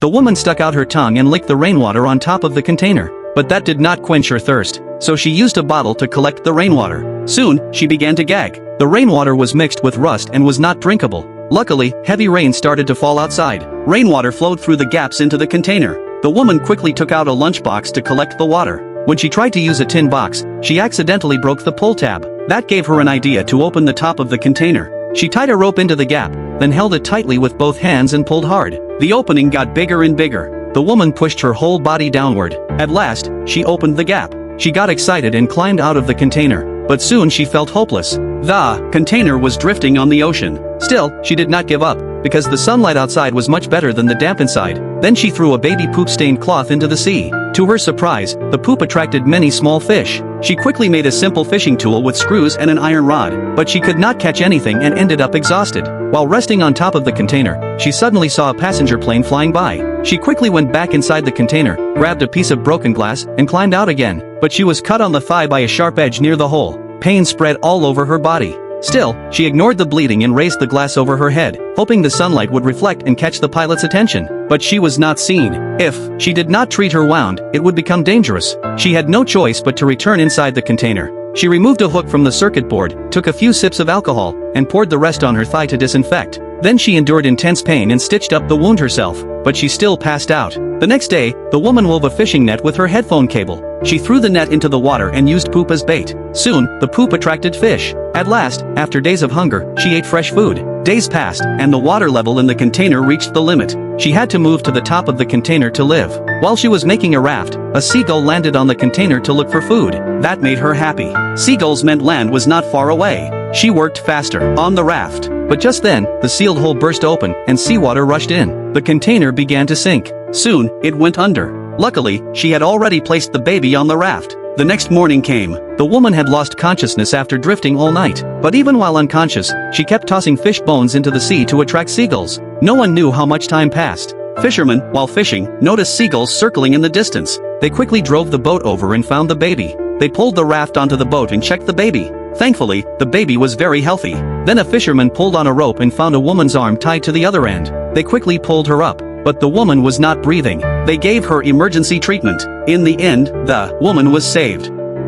The woman stuck out her tongue and licked the rainwater on top of the container. But that did not quench her thirst, so she used a bottle to collect the rainwater. Soon, she began to gag. The rainwater was mixed with rust and was not drinkable. Luckily, heavy rain started to fall outside. Rainwater flowed through the gaps into the container. The woman quickly took out a lunchbox to collect the water. When she tried to use a tin box, she accidentally broke the pull tab. That gave her an idea to open the top of the container. She tied a rope into the gap, then held it tightly with both hands and pulled hard. The opening got bigger and bigger. The woman pushed her whole body downward. At last, she opened the gap. She got excited and climbed out of the container, but soon she felt hopeless. The container was drifting on the ocean. Still, she did not give up, because the sunlight outside was much better than the damp inside. Then she threw a baby poop-stained cloth into the sea. To her surprise, the poop attracted many small fish. She quickly made a simple fishing tool with screws and an iron rod, but she could not catch anything and ended up exhausted. While resting on top of the container, she suddenly saw a passenger plane flying by. She quickly went back inside the container, grabbed a piece of broken glass, and climbed out again. But she was cut on the thigh by a sharp edge near the hole. Pain spread all over her body. Still, she ignored the bleeding and raised the glass over her head, hoping the sunlight would reflect and catch the pilot's attention. But she was not seen. If she did not treat her wound, it would become dangerous. She had no choice but to return inside the container. She removed a hook from the circuit board, took a few sips of alcohol, and poured the rest on her thigh to disinfect. Then she endured intense pain and stitched up the wound herself, but she still passed out. The next day, the woman wove a fishing net with her headphone cable. She threw the net into the water and used poop as bait. Soon, the poop attracted fish. At last, after days of hunger, she ate fresh food. Days passed, and the water level in the container reached the limit. She had to move to the top of the container to live. While she was making a raft, a seagull landed on the container to look for food. That made her happy. Seagulls meant land was not far away. She worked faster on the raft. But just then, the sealed hole burst open, and seawater rushed in. The container began to sink. Soon, it went under. Luckily, she had already placed the baby on the raft. The next morning came. The woman had lost consciousness after drifting all night. But even while unconscious, she kept tossing fish bones into the sea to attract seagulls. No one knew how much time passed. Fishermen, while fishing, noticed seagulls circling in the distance. They quickly drove the boat over and found the baby. They pulled the raft onto the boat and checked the baby. Thankfully, the baby was very healthy. Then a fisherman pulled on a rope and found a woman's arm tied to the other end. They quickly pulled her up, but the woman was not breathing. They gave her emergency treatment. In the end, the woman was saved.